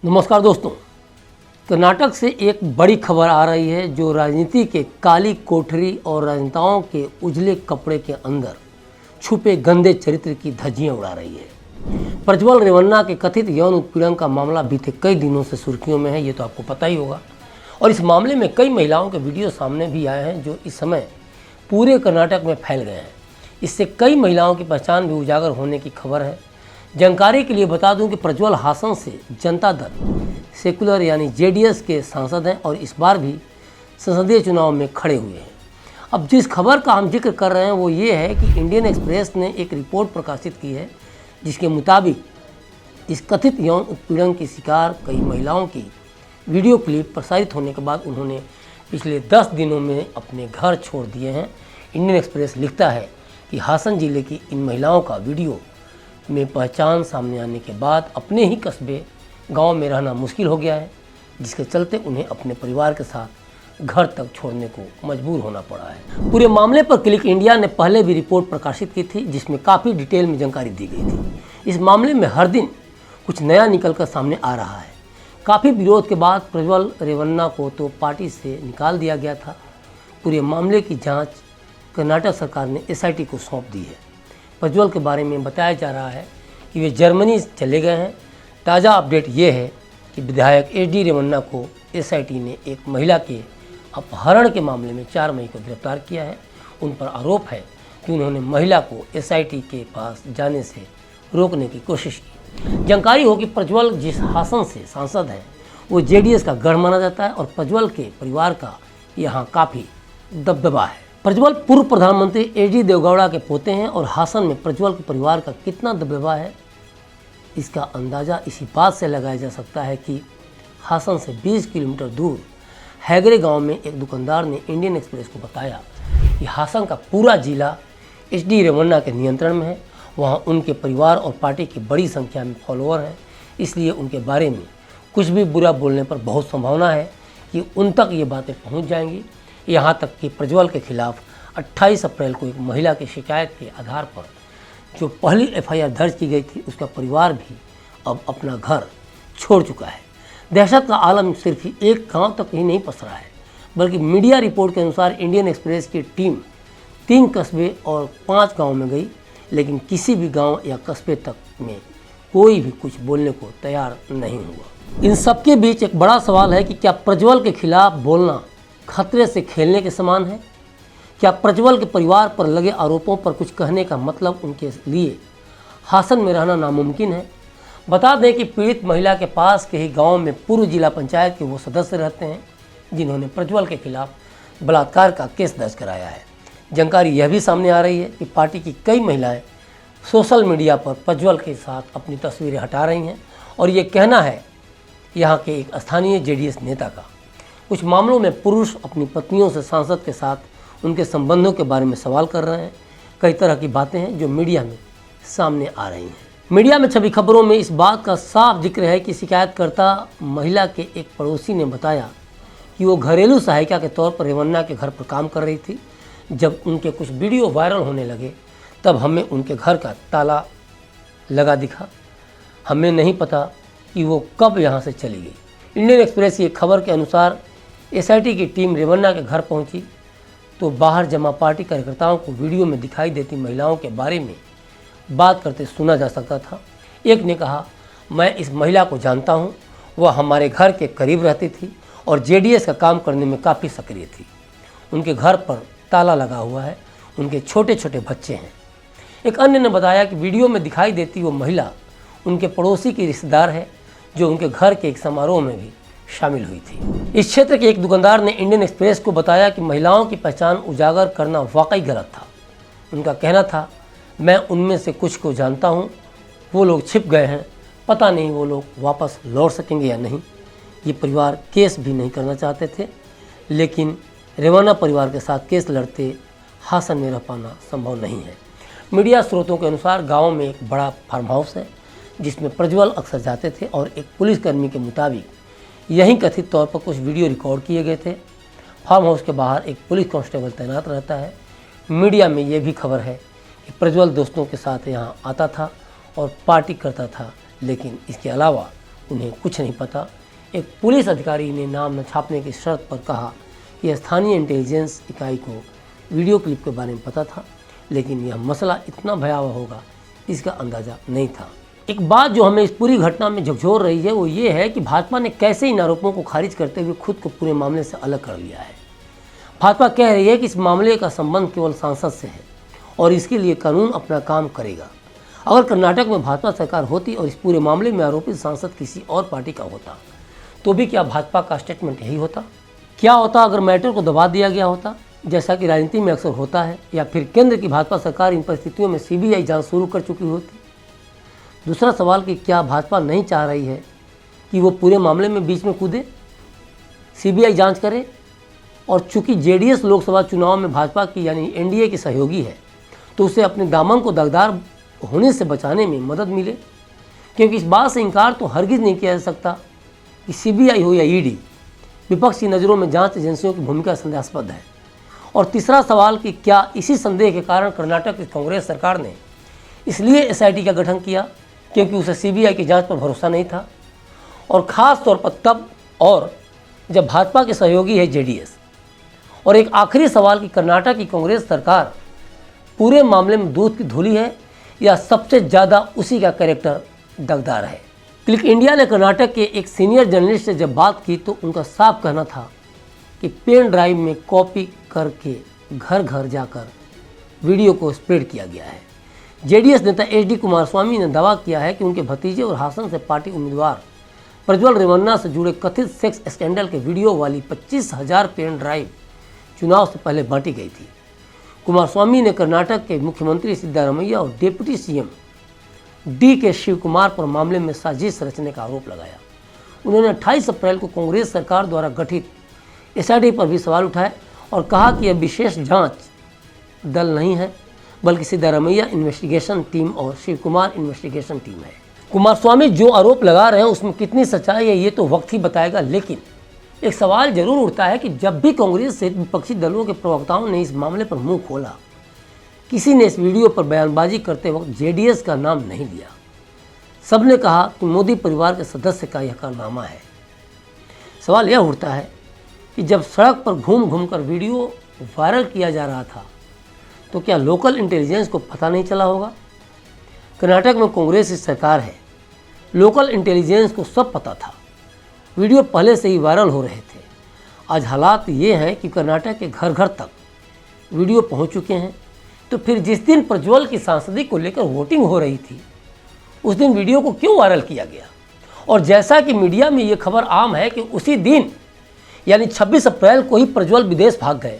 नमस्कार दोस्तों, कर्नाटक से एक बड़ी खबर आ रही है जो राजनीति के काली कोठरी और राजनेताओं के उजले कपड़े के अंदर छुपे गंदे चरित्र की धज्जियां उड़ा रही है। प्रज्वल रेवन्ना के कथित यौन उत्पीड़न का मामला बीते कई दिनों से सुर्खियों में है, ये तो आपको पता ही होगा। और इस मामले में कई महिलाओं के वीडियो सामने भी आए हैं जो इस समय पूरे कर्नाटक में फैल गए हैं। इससे कई महिलाओं की पहचान भी उजागर होने की खबर है। जानकारी के लिए बता दूं कि प्रज्वल हासन से जनता दल सेकुलर यानी जेडीएस के सांसद हैं और इस बार भी संसदीय चुनाव में खड़े हुए हैं। अब जिस खबर का हम जिक्र कर रहे हैं वो ये है कि इंडियन एक्सप्रेस ने एक रिपोर्ट प्रकाशित की है जिसके मुताबिक इस कथित यौन उत्पीड़न की शिकार कई महिलाओं की वीडियो क्लिप प्रसारित होने के बाद उन्होंने पिछले 10 दिनों में अपने घर छोड़ दिए हैं। इंडियन एक्सप्रेस लिखता है कि हासन जिले की इन महिलाओं का वीडियो में पहचान सामने आने के बाद अपने ही कस्बे गांव में रहना मुश्किल हो गया है, जिसके चलते उन्हें अपने परिवार के साथ घर तक छोड़ने को मजबूर होना पड़ा है। पूरे मामले पर क्लिक इंडिया ने पहले भी रिपोर्ट प्रकाशित की थी जिसमें काफ़ी डिटेल में जानकारी दी गई थी। इस मामले में हर दिन कुछ नया निकल कर सामने आ रहा है। काफ़ी विरोध के बाद प्रज्वल रेवन्ना को तो पार्टी से निकाल दिया गया था। पूरे मामले की जाँच कर्नाटक सरकार ने एसआईटी को सौंप दी है। प्रज्वल के बारे में बताया जा रहा है कि वे जर्मनी चले गए हैं। ताज़ा अपडेट ये है कि विधायक एचडी रेवन्ना को एसआईटी ने एक महिला के अपहरण के मामले में 4 मई को गिरफ्तार किया है। उन पर आरोप है कि उन्होंने महिला को एसआईटी के पास जाने से रोकने की कोशिश की। जानकारी हो कि प्रज्वल जिस हासन से सांसद हैं वो जेडीएस का गढ़ माना जाता है और प्रज्वल के परिवार का यहाँ काफ़ी दबदबा है। प्रज्वल पूर्व प्रधानमंत्री एचडी देवेगौड़ा के पोते हैं और हासन में प्रज्वल के परिवार का कितना दबदबा है इसका अंदाज़ा इसी बात से लगाया जा सकता है कि हासन से 20 किलोमीटर दूर हैगरे गांव में एक दुकानदार ने इंडियन एक्सप्रेस को बताया कि हासन का पूरा जिला एचडी रेवन्ना के नियंत्रण में है। वहां उनके परिवार और पार्टी की बड़ी संख्या में फॉलोअर हैं, इसलिए उनके बारे में कुछ भी बुरा बोलने पर बहुत संभावना है कि उन तक ये बातें पहुँच जाएंगी। यहाँ तक कि प्रज्वल के खिलाफ 28 अप्रैल को एक महिला की शिकायत के आधार पर जो पहली एफआईआर दर्ज की गई थी उसका परिवार भी अब अपना घर छोड़ चुका है। दहशत का आलम सिर्फ एक गांव तक ही नहीं पसरा है, बल्कि मीडिया रिपोर्ट के अनुसार इंडियन एक्सप्रेस की टीम 3 कस्बे और 5 गांव में गई, लेकिन किसी भी गांव या कस्बे तक में कोई भी कुछ बोलने को तैयार नहीं हुआ। इन सबके बीच एक बड़ा सवाल है कि क्या प्रज्वल के खिलाफ बोलना खतरे से खेलने के समान है? क्या प्रज्वल के परिवार पर लगे आरोपों पर कुछ कहने का मतलब उनके लिए हासन में रहना नामुमकिन है? बता दें कि पीड़ित महिला के पास के ही गांव में पूर्व जिला पंचायत के वो सदस्य रहते हैं जिन्होंने प्रज्वल के खिलाफ बलात्कार का केस दर्ज कराया है। जानकारी यह भी सामने आ रही है कि पार्टी की कई महिलाएं सोशल मीडिया पर प्रज्वल के साथ अपनी तस्वीरें हटा रही हैं और ये कहना है यहाँ के एक स्थानीय जेडीएस नेता का। कुछ मामलों में पुरुष अपनी पत्नियों से सांसद के साथ उनके संबंधों के बारे में सवाल कर रहे हैं। कई तरह की बातें हैं जो मीडिया में सामने आ रही हैं। मीडिया में छपी खबरों में इस बात का साफ जिक्र है कि शिकायतकर्ता महिला के एक पड़ोसी ने बताया कि वो घरेलू सहायिका के तौर पर रेवन्ना के घर पर काम कर रही थी। जब उनके कुछ वीडियो वायरल होने लगे तब हमें उनके घर का ताला लगा दिखा। हमें नहीं पता कि वो कब यहाँ से चली गई। इंडियन एक्सप्रेस की खबर के अनुसार एसआईटी की टीम रेवन्ना के घर पहुंची तो बाहर जमा पार्टी कार्यकर्ताओं को वीडियो में दिखाई देती महिलाओं के बारे में बात करते सुना जा सकता था। एक ने कहा, मैं इस महिला को जानता हूं, वह हमारे घर के करीब रहती थी और जेडीएस का काम करने में काफ़ी सक्रिय थी। उनके घर पर ताला लगा हुआ है, उनके छोटे छोटे बच्चे हैं। एक अन्य ने बताया कि वीडियो में दिखाई देती वो महिला उनके पड़ोसी की रिश्तेदार है जो उनके घर के एक समारोह में भी शामिल हुई थी। इस क्षेत्र के एक दुकानदार ने इंडियन एक्सप्रेस को बताया कि महिलाओं की पहचान उजागर करना वाकई गलत था। उनका कहना था, मैं उनमें से कुछ को जानता हूं, वो लोग छिप गए हैं, पता नहीं वो लोग वापस लौट सकेंगे या नहीं। ये परिवार केस भी नहीं करना चाहते थे, लेकिन रेवन्ना परिवार के साथ केस लड़ते हासन में रह पाना संभव नहीं है। मीडिया स्रोतों के अनुसार गाँव में एक बड़ा फार्म हाउस है जिसमें प्रज्वल अक्सर जाते थे और एक पुलिसकर्मी के मुताबिक यहीं कथित तौर पर कुछ वीडियो रिकॉर्ड किए गए थे। फार्म हाउस के बाहर एक पुलिस कांस्टेबल तैनात रहता है। मीडिया में ये भी खबर है कि प्रज्वल दोस्तों के साथ यहाँ आता था और पार्टी करता था, लेकिन इसके अलावा उन्हें कुछ नहीं पता। एक पुलिस अधिकारी ने नाम न छापने की शर्त पर कहा कि स्थानीय इंटेलिजेंस इकाई को वीडियो क्लिप के बारे में पता था, लेकिन यह मसला इतना भयावह होगा इसका अंदाज़ा नहीं था। एक बात जो हमें इस पूरी घटना में झकझोर रही है वो ये है कि भाजपा ने कैसे इन आरोपों को खारिज करते हुए खुद को पूरे मामले से अलग कर लिया है। भाजपा कह रही है कि इस मामले का संबंध केवल सांसद से है और इसके लिए कानून अपना काम करेगा। अगर कर्नाटक में भाजपा सरकार होती और इस पूरे मामले में आरोपित सांसद किसी और पार्टी का होता तो भी क्या भाजपा का स्टेटमेंट यही होता? क्या होता अगर मैटर को दबा दिया गया होता, जैसा कि राजनीति में अक्सर होता है, या फिर केंद्र की भाजपा सरकार इन परिस्थितियों में सीबीआई जांच शुरू कर चुकी होती? दूसरा सवाल कि क्या भाजपा नहीं चाह रही है कि वो पूरे मामले में बीच में कूदे, सीबीआई जांच करे, और चूंकि जेडीएस लोकसभा चुनाव में भाजपा की यानी एनडीए की सहयोगी है तो उसे अपने दामन को दागदार होने से बचाने में मदद मिले, क्योंकि इस बात से इनकार तो हरगिज़ नहीं किया जा सकता कि सीबीआई हो या ईडी, विपक्ष की नज़रों में जांच एजेंसियों की भूमिका संदेहास्पद है। और तीसरा सवाल कि क्या इसी संदेह के कारण कर्नाटक की कांग्रेस सरकार ने इसलिए एसआईटी का गठन किया क्योंकि उसे सीबीआई की जांच पर भरोसा नहीं था, और ख़ास तौर पर तब और जब भाजपा के सहयोगी है जेडीएस। और एक आखिरी सवाल कि कर्नाटक की कांग्रेस सरकार पूरे मामले में दूध की धूली है या सबसे ज़्यादा उसी का कैरेक्टर दगदार है। क्लिक इंडिया ने कर्नाटक के एक सीनियर जर्नलिस्ट से जब बात की तो उनका साफ कहना था कि पेन ड्राइव में कॉपी करके घर घर जाकर वीडियो को स्प्रेड किया गया है। जेडीएस नेता एचडी कुमारस्वामी ने दावा किया है कि उनके भतीजे और हासन से पार्टी उम्मीदवार प्रज्वल रेवन्ना से जुड़े कथित सेक्स स्कैंडल के वीडियो वाली 25,000 पेन ड्राइव चुनाव से पहले बांटी गई थी। कुमारस्वामी ने कर्नाटक के मुख्यमंत्री सिद्धारमैया और डिप्टी सीएम डी के शिव कुमार पर मामले में साजिश रचने का आरोप लगाया। उन्होंने 28 अप्रैल को कांग्रेस सरकार द्वारा गठित एसआईटी पर भी सवाल उठाए और कहा कि यह विशेष जांच दल नहीं है बल्कि सिद्धारमैया इन्वेस्टिगेशन टीम और शिव कुमार इन्वेस्टिगेशन टीम है। कुमारस्वामी जो आरोप लगा रहे हैं उसमें कितनी सच्चाई है ये तो वक्त ही बताएगा, लेकिन एक सवाल जरूर उठता है कि जब भी कांग्रेस से विपक्षी दलों के प्रवक्ताओं ने इस मामले पर मुंह खोला, किसी ने इस वीडियो पर बयानबाजी करते वक्त जेडीएस का नाम नहीं लिया। सबने कहा कि मोदी परिवार के सदस्य का यह कारनामा है। सवाल यह उठता है कि जब सड़क पर घूम घूम कर वीडियो वायरल किया जा रहा था तो क्या लोकल इंटेलिजेंस को पता नहीं चला होगा? कर्नाटक में कांग्रेस की सरकार है, लोकल इंटेलिजेंस को सब पता था, वीडियो पहले से ही वायरल हो रहे थे। आज हालात ये हैं कि कर्नाटक के घर घर तक वीडियो पहुंच चुके हैं, तो फिर जिस दिन प्रज्वल की सांसदी को लेकर वोटिंग हो रही थी उस दिन वीडियो को क्यों वायरल किया गया? और जैसा कि मीडिया में ये खबर आम है कि उसी दिन यानी 26 अप्रैल को ही प्रज्वल विदेश भाग गए।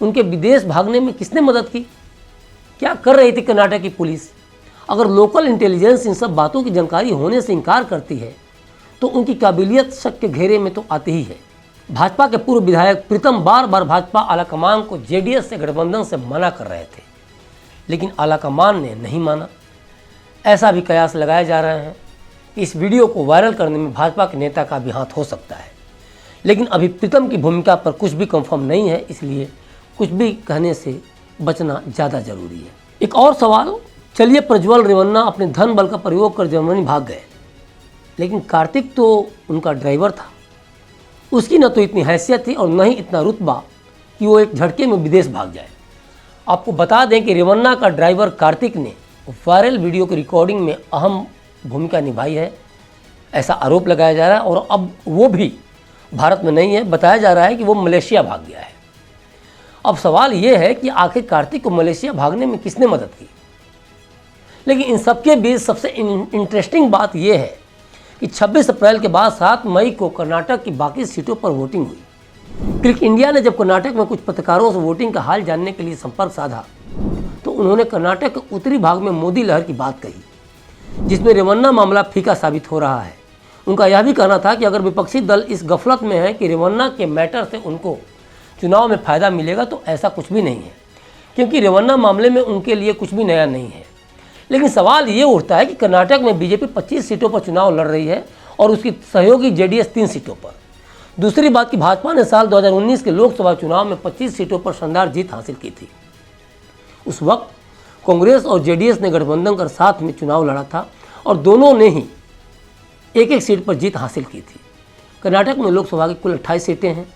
उनके विदेश भागने में किसने मदद की? क्या कर रही थी कर्नाटक की पुलिस? अगर लोकल इंटेलिजेंस इन सब बातों की जानकारी होने से इनकार करती है तो उनकी काबिलियत शक के घेरे में तो आती ही है। भाजपा के पूर्व विधायक प्रीतम बार बार भाजपा आलाकमान को जेडीएस से गठबंधन से मना कर रहे थे, लेकिन आलाकमान ने नहीं माना। ऐसा भी कयास लगाए जा रहे हैं कि इस वीडियो को वायरल करने में भाजपा के नेता का भी हाथ हो सकता है, लेकिन अभी प्रीतम की भूमिका पर कुछ भी कंफर्म नहीं है, इसलिए कुछ भी कहने से बचना ज़्यादा जरूरी है। एक और सवाल, चलिए प्रज्वल रेवन्ना अपने धन बल का प्रयोग कर जर्मनी भाग गए, लेकिन कार्तिक तो उनका ड्राइवर था, उसकी न तो इतनी हैसियत थी और न ही इतना रुतबा कि वो एक झटके में विदेश भाग जाए। आपको बता दें कि रेवन्ना का ड्राइवर कार्तिक ने वायरल वीडियो की रिकॉर्डिंग में अहम भूमिका निभाई है, ऐसा आरोप लगाया जा रहा है। और अब वो भी भारत में नहीं है, बताया जा रहा है कि वो मलेशिया भाग गया है। अब सवाल ये है कि आखिर कार्तिक को मलेशिया भागने में किसने मदद की? लेकिन इन सबके बीच सबसे इंटरेस्टिंग बात यह है कि 26 अप्रैल के बाद 7 मई को कर्नाटक की बाकी सीटों पर वोटिंग हुई। क्लिक इंडिया ने जब कर्नाटक में कुछ पत्रकारों से वोटिंग का हाल जानने के लिए संपर्क साधा तो उन्होंने कर्नाटक के उत्तरी भाग में मोदी लहर की बात कही, जिसमें रेवन्ना मामला फीका साबित हो रहा है। उनका यह भी कहना था कि अगर विपक्षी दल इस गफलत में है कि रेवन्ना के मैटर से उनको चुनाव में फ़ायदा मिलेगा तो ऐसा कुछ भी नहीं है, क्योंकि रेवन्ना मामले में उनके लिए कुछ भी नया नहीं है। लेकिन सवाल ये उठता है कि कर्नाटक में बीजेपी 25 सीटों पर चुनाव लड़ रही है और उसकी सहयोगी जेडीएस 3 सीटों पर। दूसरी बात कि भाजपा ने साल 2019 के लोकसभा चुनाव में 25 सीटों पर शानदार जीत हासिल की थी। उस वक्त कांग्रेस और जेडीएस ने गठबंधन कर साथ में चुनाव लड़ा था और दोनों ने ही एक एक सीट पर जीत हासिल की थी। कर्नाटक में लोकसभा की कुल 28 सीटें हैं।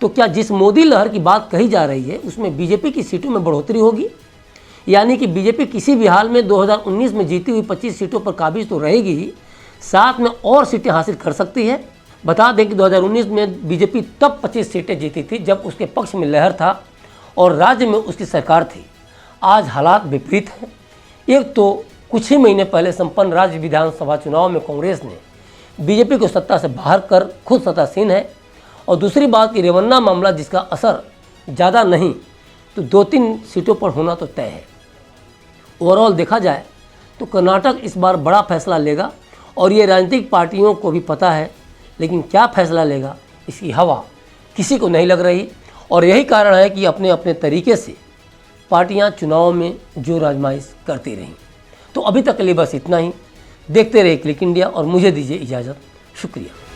तो क्या जिस मोदी लहर की बात कही जा रही है उसमें बीजेपी की सीटों में बढ़ोतरी होगी? यानी कि बीजेपी किसी भी हाल में 2019 में जीती हुई 25 सीटों पर काबिज तो रहेगी ही, साथ में और सीटें हासिल कर सकती है। बता दें कि 2019 में बीजेपी तब 25 सीटें जीती थी जब उसके पक्ष में लहर था और राज्य में उसकी सरकार थी। आज हालात विपरीत हैं। एक तो कुछ ही महीने पहले संपन्न राज्य विधानसभा चुनाव में कांग्रेस ने बीजेपी को सत्ता से बाहर कर खुद सत्तासीन है, और दूसरी बात कि रेवन्ना मामला जिसका असर ज़्यादा नहीं तो 2-3 सीटों पर होना तो तय है। ओवरऑल देखा जाए तो कर्नाटक इस बार बड़ा फैसला लेगा और ये राजनीतिक पार्टियों को भी पता है, लेकिन क्या फैसला लेगा इसकी हवा किसी को नहीं लग रही। और यही कारण है कि अपने अपने तरीके से पार्टियां चुनाव में जोर आजमाइश करती रहीं। तो अभी तक के लिए बस इतना ही। देखते रहिए क्लिक इंडिया और मुझे दीजिए इजाज़त। शुक्रिया।